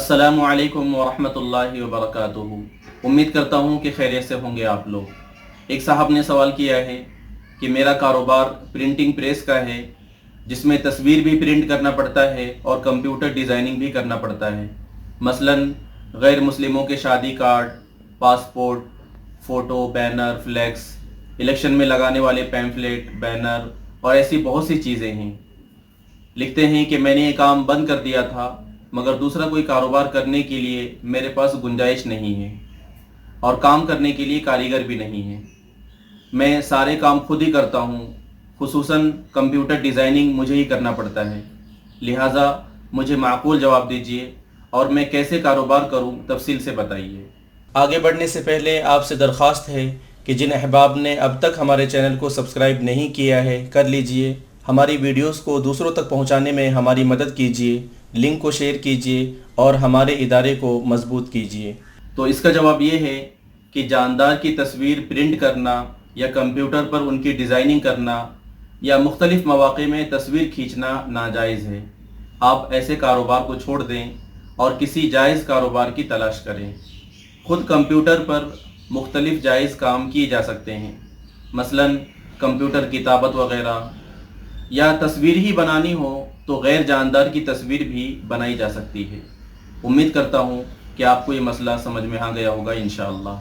अस्सलामु अलैकुम वरहमतुल्लाहि वबरकातुहू। उम्मीद करता हूँ कि खैरियत से होंगे आप लोग। एक साहब ने सवाल किया है कि मेरा कारोबार प्रिंटिंग प्रेस का है, जिसमें तस्वीर भी प्रिंट करना पड़ता है और कंप्यूटर डिज़ाइनिंग भी करना पड़ता है। मसलन गैर मुस्लिमों के शादी card, passport, photo, banner, flex, election में लगाने वाले पैम्फलेट, बैनर और ऐसी बहुत सी चीज़ें हैं। लिखते हैं कि मैंने ये काम बंद कर दिया था, मगर दूसरा कोई कारोबार करने के लिए मेरे पास गुंजाइश नहीं है और काम करने के लिए कारीगर भी नहीं है। मैं सारे काम खुद ही करता हूँ, खुसूसन कंप्यूटर डिज़ाइनिंग मुझे ही करना पड़ता है। लिहाजा मुझे माकूल जवाब दीजिए और मैं कैसे कारोबार करूँ, तफसील से बताइए। आगे बढ़ने से पहले आपसे दरख्वास्त है कि जिन अहबाब ने अब तक हमारे चैनल को सब्सक्राइब नहीं किया है, कर लीजिए। हमारी वीडियोस को दूसरों तक पहुंचाने में हमारी मदद कीजिए, लिंक को शेयर कीजिए और हमारे इदारे को मजबूत कीजिए। तो इसका जवाब ये है कि जानदार की तस्वीर प्रिंट करना या कंप्यूटर पर उनकी डिज़ाइनिंग करना या मुख्तलिफ़ मौक़े में तस्वीर खींचना नाजायज़ है। आप ऐसे कारोबार को छोड़ दें और किसी जायज़ कारोबार की तलाश करें। ख़ुद कंप्यूटर पर मुख्तलिफ़ जायज़ काम किए जा सकते हैं, मसलन कंप्यूटर किताबत वग़ैरह, या तस्वीर ही बनानी हो तो गैर जानदार की तस्वीर भी बनाई जा सकती है। उम्मीद करता हूँ कि आपको ये मसला समझ में आ गया होगा इंशाअल्लाह।